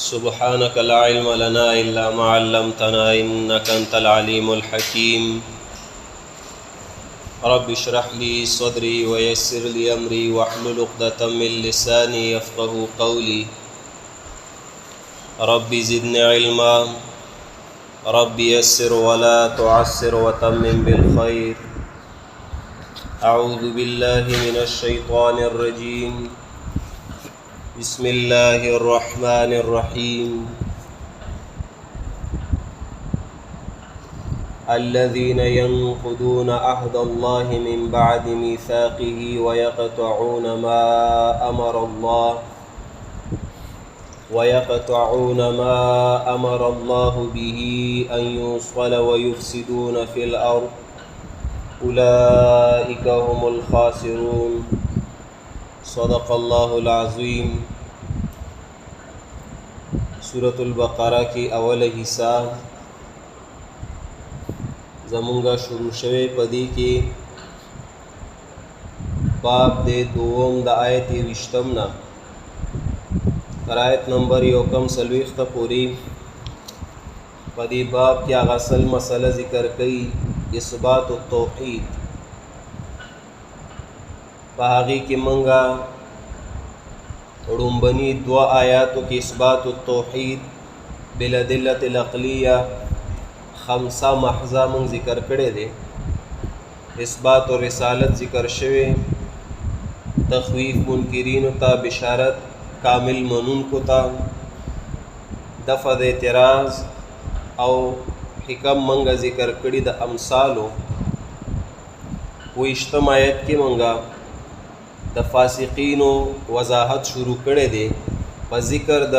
سبحانك لا علم لنا إلا ما علمتنا إنك أنت العليم الحكيم رب اشرح لي صدري ويسر لي أمري واحلل عقدة من لساني يفقه قولي رب زدني علما رب يسر ولا تعسر وتمم بالخير أعوذ بالله من الشيطان الرجيم بسم الله الرحمن الرحيم الذين ينقضون عهد الله من بعد ميثاقه ويقطعون ما أمر الله به أن يوصل ويفسدون في الأرض أولئك هم الخاسرون صدق الله العظیم. سورة البقرہ کی اول حصہ زمونگا شروع شوے پدی کی باب دے دوم دا آیت وشتمنا تر آیت نمبر یوکم سلویخت پوری پدی باب کی اغسل مسئلہ ذکر کئی اثبات التوحید. پاہاگی کی منگا رنبنی دو آیاتو کی اثبات التوحید بالادلت العقلیہ خمسہ محضہ من ذکر کرے دے. اثبات و رسالت ذکر شوے، تخویف منکرین تا بشارت کامل منون کو تا، دفع اعتراض او حکم منگا ذکر کری دا امثالو. وہ اجتماعیت کی منگا د فاسقینو وضاحت شروع کړي دي په ذکر د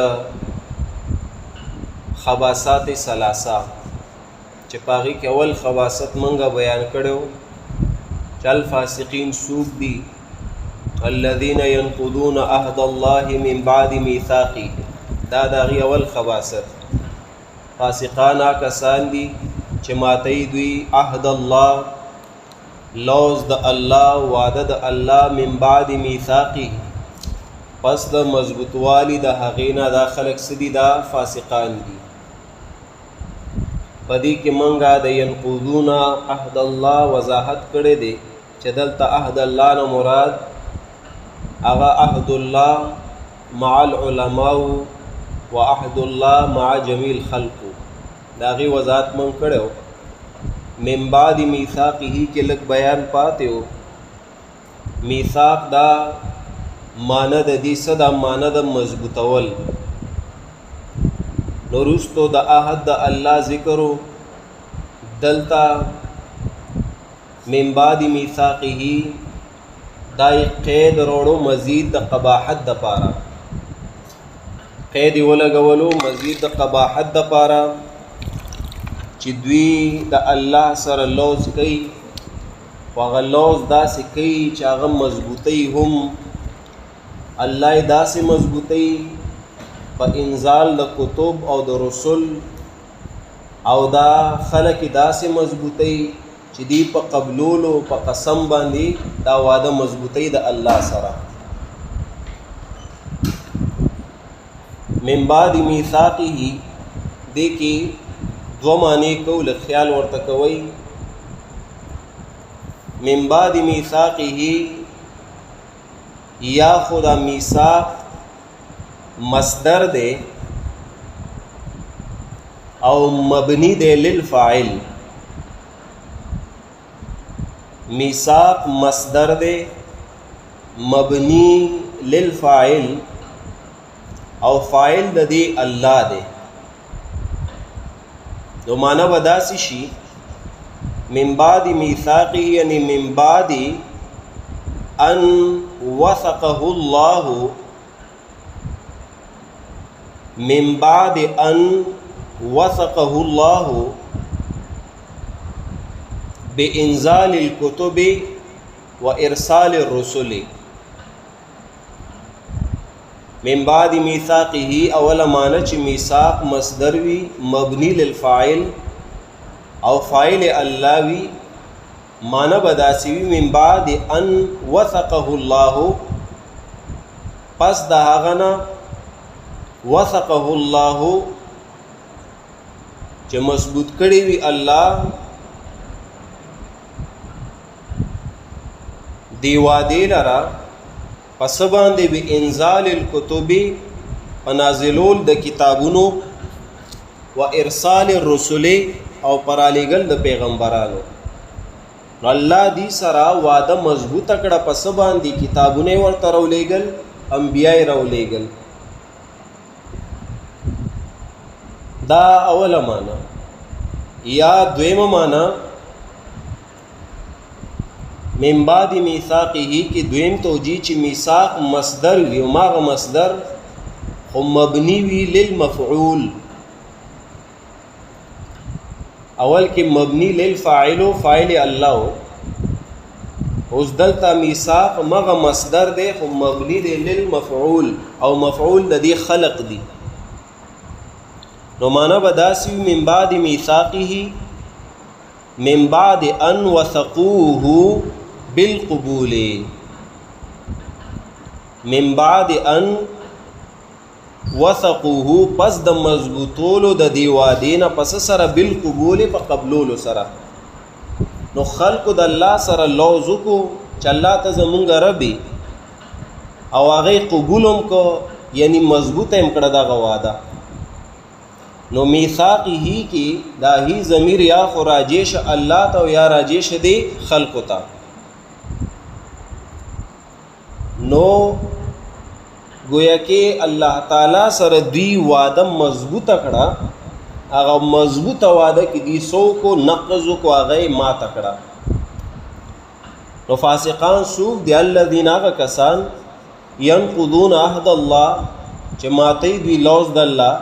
خباثات ثلاثه چې پاغي کې اول خباثت منګه بیان کړو چې الفاسقین سوق دي الذين ينقضون عهد الله من بعد ميثاقه. دا دغه اول خباثت. فاسقان کسان دي چې ماتي دوی عهد الله لوز د الله وعده د الله من بعد میثاقی پس د مضبوطوالی د هغینا دا خلق سدی دا فاسقان دي. پدی کې منګه د ينقضون عهد الله وضاحت کړي دي چې دلته عهد الله نه مراد هغه عهد الله مع العلماء وعهد الله مع جميع الخلق. دا غي وضاحت من کړو. من بعد میثاقه کې لک بیان پاتے ہو. میثاق دا ماند دی صدا ماند مضبوطول نورستو دا عهد دا اللہ ذکرو دلتا من بعد میثاقه دا قید روڑو مزید دا قباحت دا پارا قید ولگولو مزید دا قباحت دا پارا چې دوی د الله سره لوز کوي او هغه لوز داسې کوي چې هغه مضبوطی هم الله یې داسې مضبوطی په انزال د کتب او د رسول او دا خلک داسې مضبوطی چې دی په قبولولو په قسم باندې دا واده مضبوطی د الله سره. من بعد میثاقه دې کې دو معنی کو لخیال ورته کوي. من بعد میثاقه یا خدا میثاق مصدر دے او مبنی دے للفاعل. میثاق مصدر دے مبنی للفاعل او فاعل دے اللہ دے. دو معنی بداسی شی من بعد میثاقی یعنی من بعد ان وثقه الله من بعد ان وثقه الله بانزال الكتب وارسال الرسل. من بعد میثاقه اول معنی چې میثاق مصدر وی مبنی للفاعل او فاعل الله وی معنی بداسی وی من بعد ان وثقه الله پس دا هغه نه وثقه الله چې مضبوط کړي وي الله دی وعده لرا پس باندې به انزال الكتب پنازلول د کتابونو و ارسال الرسل او پرالیګل د پیغمبرانو. نو الله دی سره وعده مضبوطه کړه پس باندې کتابونه ورته راولېګل انبیای راولېګل. دا اوله معنا. یا دویمه معنا من بعد میثاقه کی دویم توجیه چې میثاق مصدر وي او ماغه مصدر خو مبني وي للمفعول. اول کې مبني للفاعل فاعل الله اوس دلته میثاق ماغه مصدر دی خو مبني دی للمفعول او مفعول د دې خلق دی. نو معنا بداسي من بعد میثاقه من بعد ان وثقوه بالقبول من بعد ان وثقوه پس د مضبوطولو د دی وادینا پس سره بالقبول په قبولولو سره. نو خلق د الله سره لوز کو چې الله ته زمونږ ربي او هغه قبولم کو یعنی مضبوط هم کړه دا وعده. نو میثاقه کی دا هی ضمیر یا خراجش الله ته یا راجش دی خلق ته. نو گویا کې الله تعالی سره دی وعده مضبوطه کړه هغه مضبوطه وعده کې دی سو کو نقض کو هغه ما تکړه. نو فاسقان سوق دی الذين کسان ينقضون عهد الله چې ماته دی لوز د الله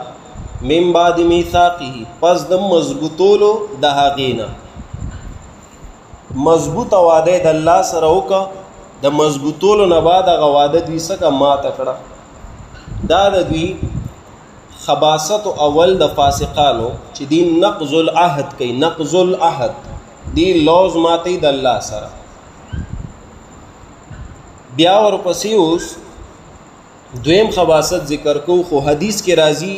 من بعد میثاقه پس د مضبوطولو د هغینا مضبوطه وعده د الله سره وکړه د مضبوطولو نه بعد هغه وعده دوی سره ما تکړه. دا د دوی خباست اول د فاسقانو چې دی نقض العهد کوي نقض العهد دی لوز ماته د الله سره. بیا ورپسې اوس دویم خباست ذکر کو خو حدیث کې راځي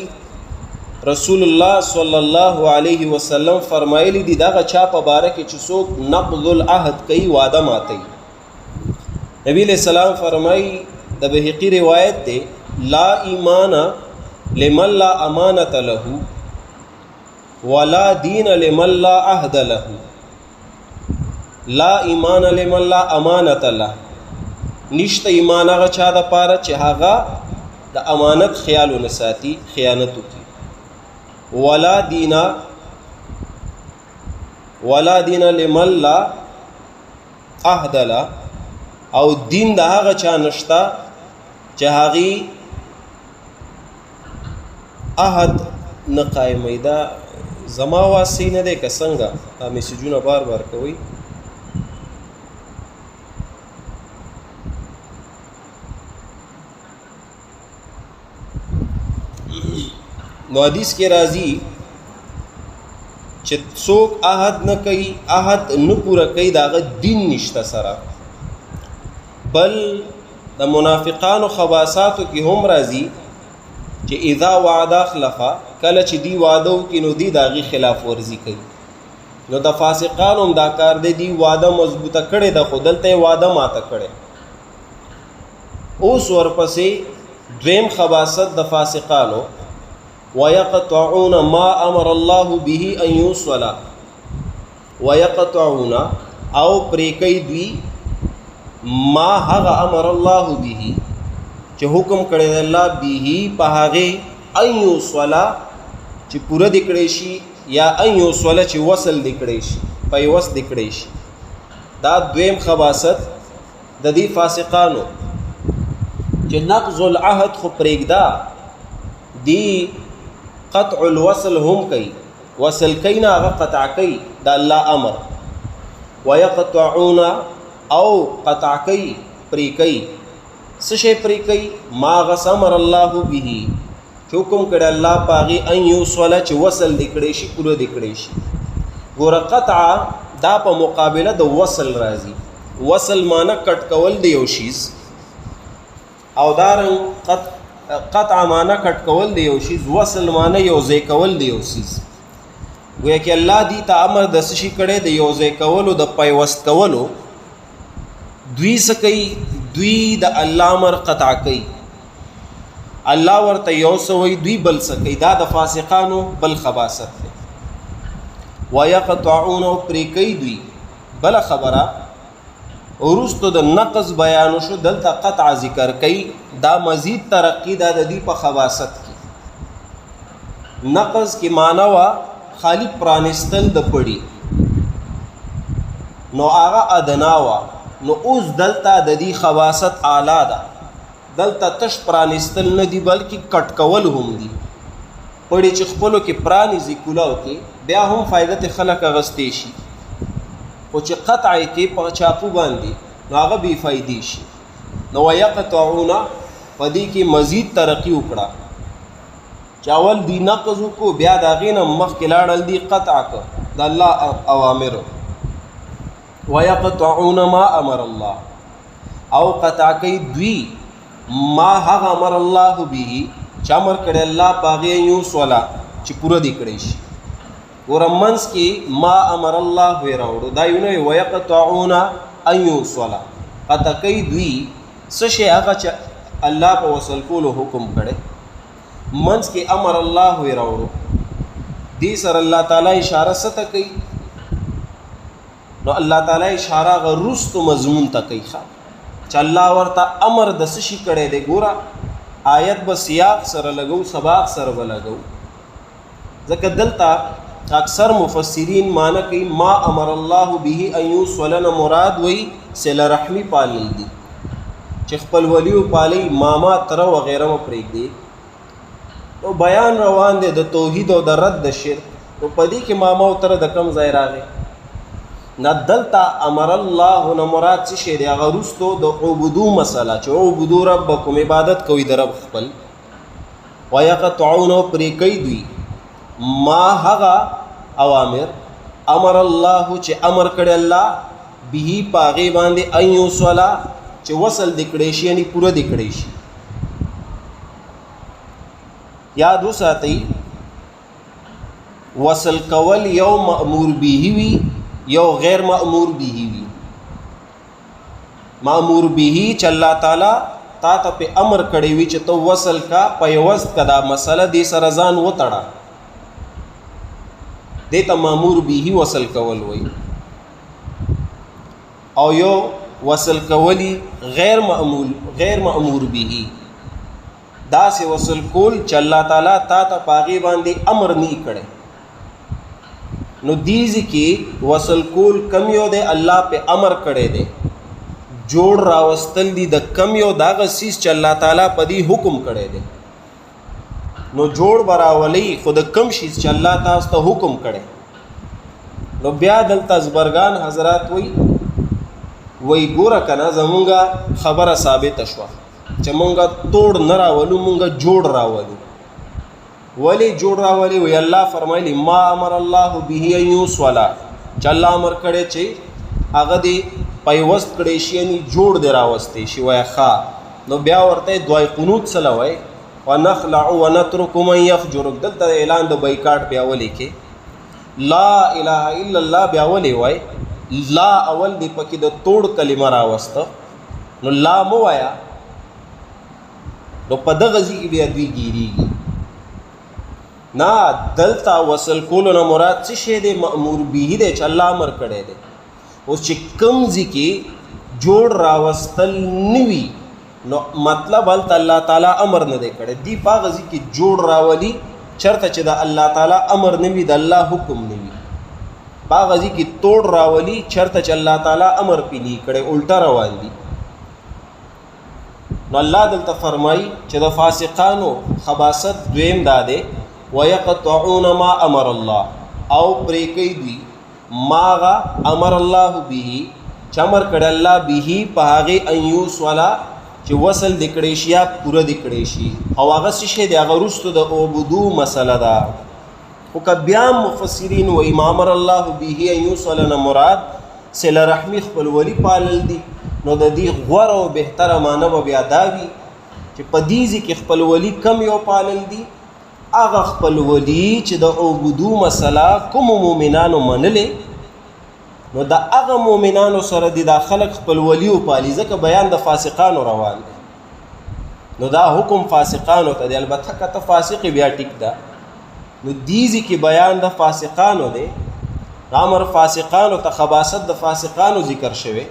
رسول الله صلی الله علیه وسلم فرمایلی دی دا چا په باره کې چې څوک نقض العهد کوي وعده ماتي. نبی علیہ السلام فرمای د بهقی روایت ده لا ایمان لمن لا امانت له ولا دین لمن لا عهد له. لا ایمان لمن لا امانت له نشته ایمان هغه چا د پاره چې هغه د امانت خیال ونساتي خیانت وکړي. ولا دین لمن لا عهد له او دین د هغه چا نشتا چې هغه عهد نه قائمه. دا زما واسي نه ده که څنګه دا میسجونه بار بار کوي. نو حدیث کې راځي چې څوک عهد نه کوي عهد نه پوره کوي داغه دین نشته سره. بل د منافقانو خباثاتو کې هم راځي چې اذا وعد خلفا کله چې دی وعده کوي نو دی داغي خلاف ورزي کوي. نو د فاسقانو هم دا کار دی وعده مضبوطه کړي د خودلته وعده ماته کړي. اوس ورپسې دویم خباثت د فاسقانو ويقطعون ما امر الله به ان يوصل ويقطعون او پریکي دوی ما هغه امر الله به چې حکم کړی الله به په هغه ان يوصل چې پوره دکړې شي یا ان يوصل چې وصل دکړې شي په وس دکړې شي. دا دویم خباثت د دې فاسقانو چې نقض العهد خو پرېږدا دی قطع الوصل هم کوي وصل کینا هغه قطع کوي د الله امر. ويقطعون او قطع کوي پرې کوي څه شي پرې کوي ما غسمر الله به حکم کړه الله پاغي ان يوصل چې وصل دکړې شي پوره دکړې شي. ګور قطع دا په مقابله د وصل راځي. وصل معنی کټ کول دی یو شیز او دارن قطع معنی کټ کول دی یو شیز، وصل معنی یو ځای کول دی یو شیز. گویا کې الله دی ته امر د څه شي کړی د یو ځای کولو د پیوست کولو. دوی څه کوي؟ دوی د الله امر قطع کوي. الله ورته یو څه وایي، دوی بل څه کوي. دا د فاسقانو بل خباثت دی. ویقطعون او پرې کوي دوی. بله خبره وروستو د نقض بیانو شو، دلته قطع ذکر کوي. دا مزید ترقی دا د دې په خباثت کې. نقض کې معنی وا خالی پرانستل د پړي، نو هغه ادنا وا. نو اوس دلته د دې خباثت اعلی ده. دلته تش پرانستل نه دی بلکې کټ کول هم دی. پړي چې خپلو کې پرانیزي کولاو کې بیا هم فایدت خلک اغستې شي، خو چې قطع کې په چاقو باندې نو هغه بې فایدې شي. نو ویقطعون په دې کې مزید ترقی وکړه. چاول دی نقض کو بیا د هغې نه مخکې لاړل دي قطع کړه د الله اوامرو. ویقطعون ما امر الله، او قطع کوي دوی ما هغه امر الله به چې امر کړی الله په هغې یوصله چې پوره دې کړی شي. ګوره منځ کې ما امر الله وی راوړو، دا یو نه وي. ویقطعون ان یوصله، قطع کوي دوی څه شی هغه چې الله په وصل کولو حکم کړی. منځ کې امر الله وی راوړو، دې سره الله تعالی اشاره څه ته کوي؟ نو الله تعالی اشاره هغه رستو مضمون ته کوي چې الله ورته امر د څه شي کړی دی. ګوره آیت به سیاق سره لګو، سباق سره به لګو. ځکه دلته اکثر مفسرین معنی کوي ما امر الله به ان یوصلن، مراد وی صله رحمی پالل دي، چې خپل ولیو پالی، ماما تره وغیره مو پرېږدي. نو بیان روان دی د توحید او د رد د شرک. نو په دې کې ماما او تره د کم ځای راغی؟ نه، دلته امر الله نه مراد څه شی دی؟ هغه وروستو د عبودو مسله چې عبودو ربکم، عبادت کوي د رب خپل. ویقطعون پرې کوي دوی ما هغه اوامر امر الله چې امر کړی الله به په هغې باندې ان یوصله چې وصل دې کړی شي، یعنې پوره دې کړی شي. یاد وساتئ وصل کول یو مأمور به وي، یو غیر مأمور به وي. مأمور به چې الله تعالی تا ته په امر کړی وي چې ته وصل کا، پیوست کا، دا مسله دې سره ځان وتړه، دې ته مأمور به وصل کول وي. او یو وصل کولی غیر مأمور به، دا سه وصل کول چې الله تعالی تا ته پاغي باندې امر نه کړي. نو دیزی کې وصل کول کم یو دی الله په امر کړي دی، جوړ راوستل دي د کم یو داغه سیس چې الله تعالی په دې حکم کړي دی. نو جوړ براولي خود کم شي چې الله تاسو ته حکم کړي. نو بیا دلته زبرګان حضرات وای ګوره کنه زمونږه خبره ثابت شوه چې مونږه توڑ نه راولو، مونږه جوړ راولو. ولی جوړ راولي؟ وی الله فرمایلی ما امر الله به ان یوصل، چې الله امر کړی چې هغه دې پیوست کړی شي، یعنی جوړ دې راوستې شي. وای ښه، نو بیا ورته دعای قنوت سره وای ونخلع ونترك من يفجر. دلته اعلان د بایکاټ بیا ولې کې لا اله الا الله بیا ولې وای لا اول دی پکې د توڑ کلمه راوسته. نو لا مو وایا، نو په دغه ځای کې بیا دوی ګیریږي. نه، دلته وصل کولو نه مراد څه شی دی؟ مأمور به دی چې الله امر کړی دی. اوس چې کوم ځای کې جوړ راوستل نوي، نو مطلب هلته الله تعالی امر نه دی کړی. دی په هغه ځای کې جوړ راولي چرته چې د الله تعالی امر نه وي، د الله حکم نه وي. په هغه ځای کې توڑ راولي چرته چې الله تعالی امر پې نه کړی، الټه روان دي. نو الله دلته فرمایي چې د فاسقانو خباثت دویم دا دی ويقطعون ما امر الله، او پرې کوي دوی ما هغه امر الله به چې امر کړی الله به په هغې ان یوصل چې وصل دې کړی شي یا پوره دې کړی شي. او هغه څه شی دی؟ هغه وروستو د عبودو مسله ده. خو که بیا مفسرین وایي ما امر الله به ان یوصل نه مراد صله رحمي خپل ولی پالل دي. نو د دې غوره او بهتره معنی به بیا دا وي چې په دې ځکه خپل ولی کم یو پالل دي هغه خپل ولی چې د عبودو مسله کوم مؤمنانو منلې نو د هغه مؤمنانو سره د خلک خپل ولی او پالي ځکه بیان د فاسقانو روان دی نو دا حکم فاسقانو ته دی البته کته فاسق بیا ټیک ده نو دیزی کی بیان د فاسقانو دی امر فاسقانو ته خباست د فاسقانو ذکر شوی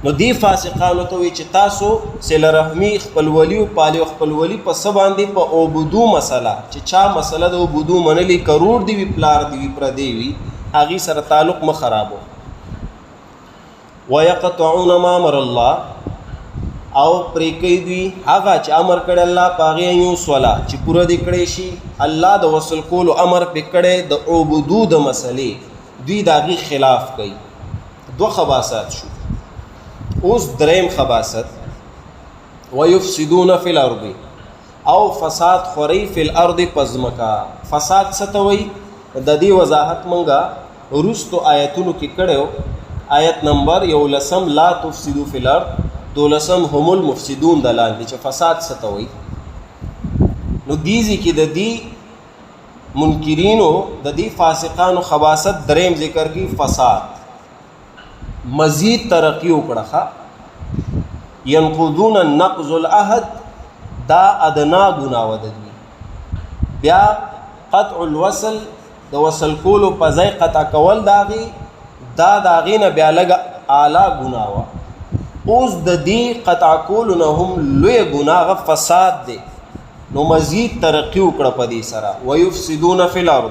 نو دی فاسقانو ته وی چې تاسو صله رحمی خپل ولی او پالي خپل ولی په سبا باندې په عبودو مسله چې چا مسله د عبودو منلی کروڑ دی وی پلار دی وی پر دی وی هغه سره تعلق م خرابو ويقطعون ما امر الله او پرې کوي دوی هغه چې امر کړی الله پاغه یو صلا چې پوره دې کړی شي الله د وصل کولو امر پکړی د عبودو د مسلې دوی داغي خلاف کوي دو خباثات شو اوس دریم خباثت ويفسدون في الارض او فساد خوري في الارض پزمکا فساد ستوي د دې وضاحت مونږه ورستو آیتونو کې کړو آیت نمبر 11 لا تفسدوا في الارض 12 هم المفسدون د لاندې چې فساد ستوي نو دیزي کې د دې منکرینو د دې فاسقانو خباثت دریم ذکر کی فساد مزید ترقی وکړه ينقضون النقض العهد دا ادنا ګناوه ده بیا قطع الوصل د وصل کولو په ځای قطع کول داغي داغي نه بیا لګ اعلی ګناوه اوس د دې قطع کولو نه هم لوی ګناه فساد دی نو مزید ترقی وکړه په دې سره ويفسدون في الارض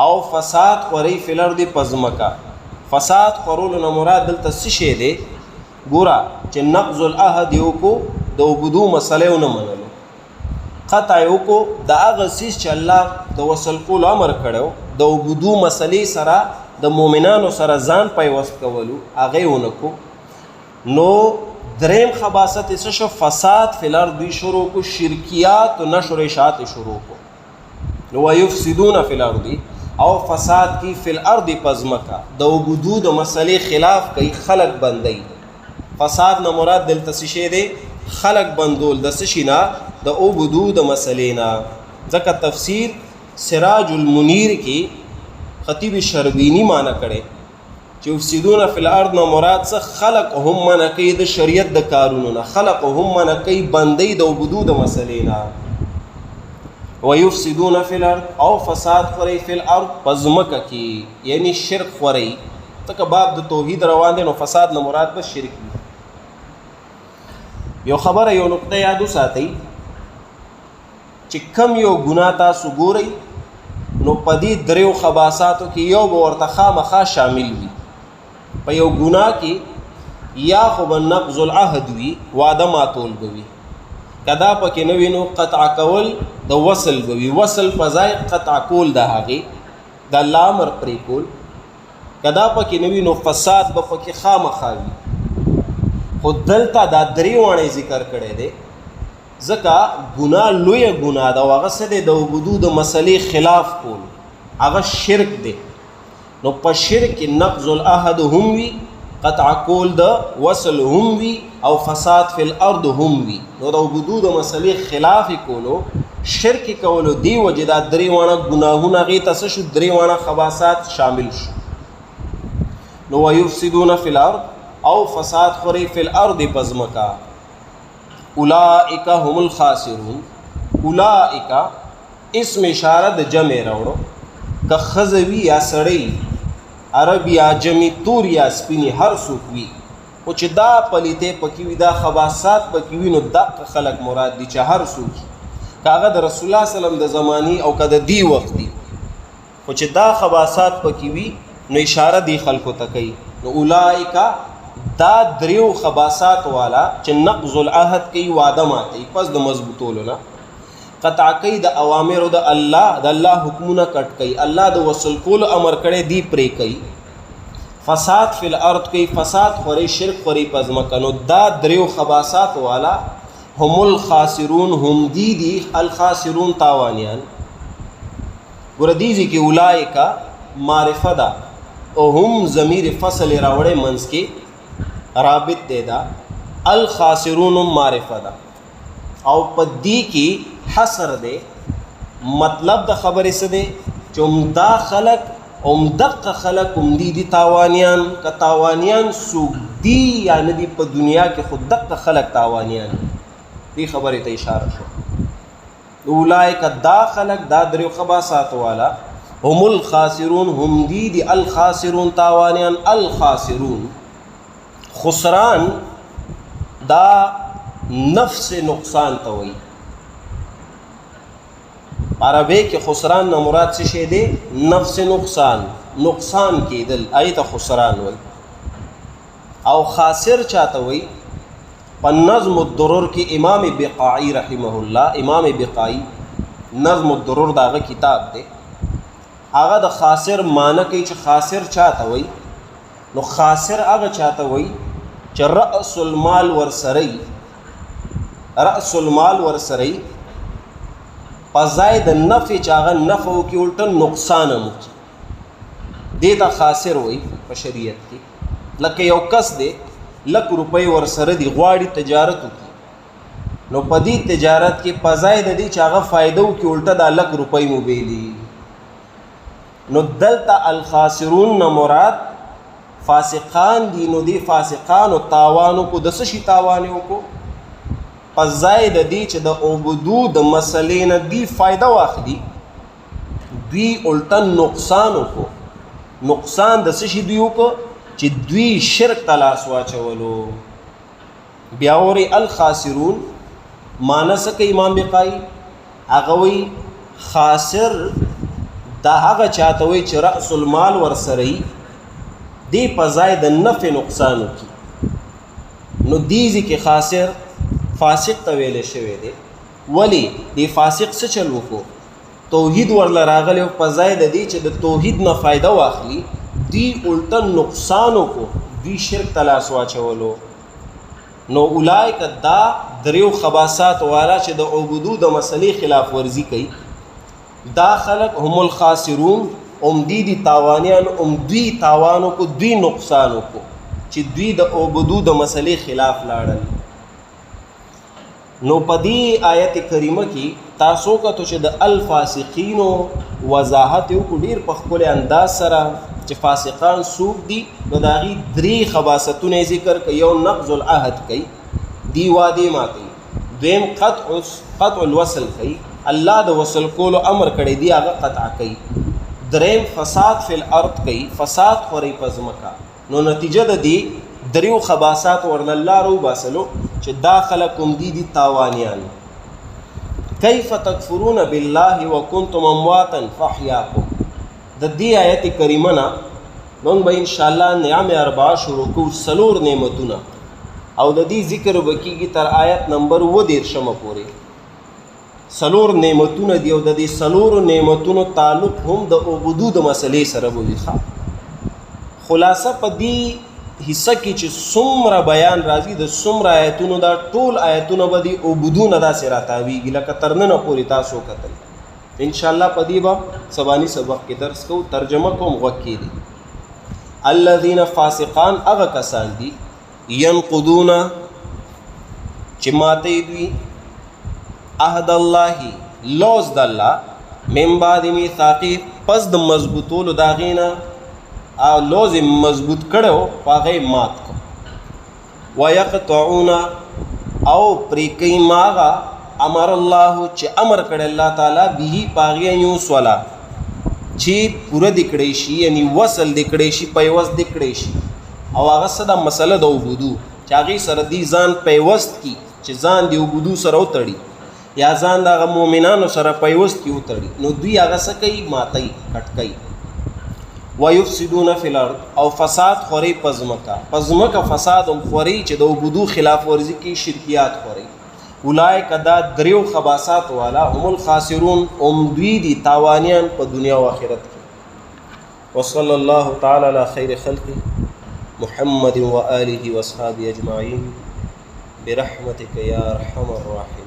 او فساد خوري في الارض پزمکا فساد خورولو نه مراد دلته څه شی دی ګورا چې نقض العهد یو کو د عبودو مسلې نه منلو قطع یو کو د هغه سیس چې الله د وصل کول امر کړو د عبودو مسلې سره د مؤمنانو سره ځان پیوست کولو هغه ونکو نو دریم خباثت څه شو فساد فی الارض شروع کو شرکیات و نشر اشاعت شروع کو نو ويفسدون فی الارض او فساد کی فی الارض پزمکا د عبودو د مسلې خلاف کوي خلق بندي فساد نه مراد دلته څه دی خلق بندول د څه شینا د عبودو د مسلې نه ځکه تفسیر سراج المنیر کی خطیب شربینی معنی کړي چې افسدون فی الارض نه مراد څه خلق هم منکې د شریعت د کارونو نه خلق هم منکې بندي د عبودو د مسلې نه ويفسدون فی الارض او فساد خوري فی الارض پزمکه کی یعنی شرک خوري تک باب د توحید روان دي نو فساد نه مراد بس شرک یو خبره یو نقطه یادو ساتي چې کم یو ګناه تاسو ګورئ نو پدې دریو خباثاتو کې یو ورته خامخا شامل وي په یو ګناه کې یا خو نقض العهد وي وعده ماتول بوي کدا پکې نو وینو قطع کول د وصل بوي وصل فزای قطع کول د هغه د الله امر پرې کول کدا پکې نو وینو فساد به پکې خامخا وي خو دلته دا دریوانه ذکر کړي دي ځکه ګناه لوی ګناه دا هغه څه دی د عبودو د مسلې خلاف کول هغه شرک دی نو په شرک نقض العهد هم وي قطع کول د وصل هم وي او فساد فی الارض هم وي نو د عبودو د مسلې خلاف کولو شرک کولو دی وجدا دریوانه ګناهونه غي تاسو شو دریوانه خباثات شامل شو نو ويفسدون فی الارض او فساد خوري فی الارض پزمکا اولئک هم الخاسرون اولئک اسم اشاره د جمع راوړو که خزوی یا سړی عرب یا جمی تور یا سپینی هر څوک وي او چې دا پلیته پکې وي دا خباثات پکې وي نو دا خلق مراد دي چې هر څوک کاغه د رسول الله سلام د زمانی او کده دی وخت دي او چې دا خباثات پکې وي نو اشاره دی خلکو ته کوي نو اولئک دا دریو خباثات والا چې نقض العهد کوي وعده ماتي پس د مضبوطولو نه قطع کوي د اوامر د الله حکمونه کټ کوي الله د وصل کول امر کړي دی پرې کوي فساد فی الارض کوي فساد خوري شرک خوري پزمکنو دا دریو خباثات والا هم الخاسرون هم دی الخاسرون تاوانیان ګردیزي کې اولایک معرفه ده او هم ضمیر فصل راوړې منس کې رابط دی دا الخاسرون معرفه ده او په دې کې حصر دی. مطلب د خبرې څه دی چې عمده خلک عمدقه خلک عمدي دي تاوانیان. که تاوانیان څوک دي یا نه دي په دنیا کې خو دقه خلک تاوانیان دي. خبرې ته اشاره شو. اولئک دا خلک دا دریو خباثات والا هم الخاسرون هم دي الخاسرون تاوانیان. الخاسرون خسران دا نفس نقصان ته وایي. عربی کې خسران نه مراد څه شی دی؟ نفس نقصان کېدل، هغې ته خسران وایي. او خاسر چاته وایي؟ په نظم الدرر کې امام بقاعي رحمه الله، امام بقاعي نظم الدرر د هغه کتاب دی، هغه د خاسر معنی کوي چې خاسر چاته وایي. نو خاسر هغه چاته وایي چې رأس المال ورسره پزای د نفع چې هغه نفع وکړي الټه نقصان هم وکړي، دې ته خاسر وایي په شریعت کې. لکه یو کس دی 1,00,000 روپۍ ورسره دي، غواړي تجارت وکړي، نو په دې تجارت کې پزای د دې چې هغه فایده وکړي الټه دا 1,00,000 روپۍ مو بیلي. نو دلته الخاسرون نه مراد فاسقان دي. نو دې فاسقانو تاوانو کو د څه شي تاوان وکړو؟ په ځای د دې چې د عبودو د مسلې نه دی فایده واخلي، دوی الټه نقصان وکړو. نقصان د څه شي دوی وکړو؟ چې دوی شرک ته لاس واچولو. بیا ورې الخاسرون معنی څه کوي امام بقاعي؟ هغه وایي خاسر دا هغه چاته وایي چې رأس المال ورسره وي، دی په ځای د نفع نقصان وکړي. نو دې ځای کې خاسر فاسق ته ویلی شوی دی. ولی دی فاسق څه چل وکړو؟ توحید ورله راغلی په ځای د دې چې د توحید نه فایده واخلي، دی الټه نقصان وکړو، دوی شرک ته لاس واچولو. نو اولئک دا دریو خباثات والا چې د عبودو د مسلې خلاف ورزي کوي، دا خلق هم الخاسرون دي تاوانیان. دوی تاوان وکړو، دوی نقصان وکړو چې دوی د عبودو د مسلې خلاف لاړل. نو په دې آیت کریمه کې تاسو کتو چې د الفاسقینو وضاحت یو ډیر په خپل انداز سره چې فاسقان څوک دي. نو د هغې 3 خباثتونه ذکر کوي. یو نقض العهد کوي، دی وعدې ماتوي. دویم قطع الوصل کوي، الله د وصل کولو امر کړی دی هغه قطع کوي. دریم فساد فی الارض کوي، فساد خوري په ځمکه. نو نتیجه د دې 3 خباثات ورله الله روباسلو چې دا خلک هم دي تاوانیان. کیف تکفرون بالله وکنتم امواتا فاحیاکم. د دې آیت کریمه نه موږ به انشاءالله نعم 4 شروع کوو، 4 نعمتونه، او د دې ذکر به کېږي تر آیت نمبر 13 پورې. 4 نعمتونه دي او د دې 4 نعمتونو تعلق هم د عبودو د مسلې سره به وي. خلاصه په دې حصہ کې چې څومره بیان راځي د څومره آیتونو، دا ټول آیتونه به د عبودو نه داسې راتاویږي لکه تر ننه پورې تاسو کتل. انشاءالله په دې به سباني سبق کې درس کوو، ترجمه کوم غوږ کېږدي. الذین فاسقان هغه کسان دي ینقضون چې ماتوي دوی عهد الله لوز د الله من بعد میثاقه پس د مضبوطولو د هغې نه لوز مضبوط کړو هغه مات کو. ويقطعون او پریکې ماغه امر الله چې امر کړی الله تعالی به پاغې یو سولا چې پوره دکړې شي، یعنی وصل دکړې شي، پیوست دکړې شي. او هغه صدا مسله د عبودو چې هغې سره دی ځان پیوست کی چې ځان دی عبودو سره وتړي یا ځان د مؤمنانو سره پیوست کی وتړي. نو دوی هغه څه کوي؟ ماتوي، کټ کوي. ويفسدون فی الارض او فساد خوري پزمکه فساد هم خوري چې د عبودو خلاف ورزي کې شرکیات خوري. اولئک دا 3 خباثات والا هم الخاسرون دوی دي تاوانیان په دنیا او آخرت کې. وصلی الله تعالی علی خیر خلقه محمد و آله و اصحابه اجمعین برحمتک یا ارحم الراحمین.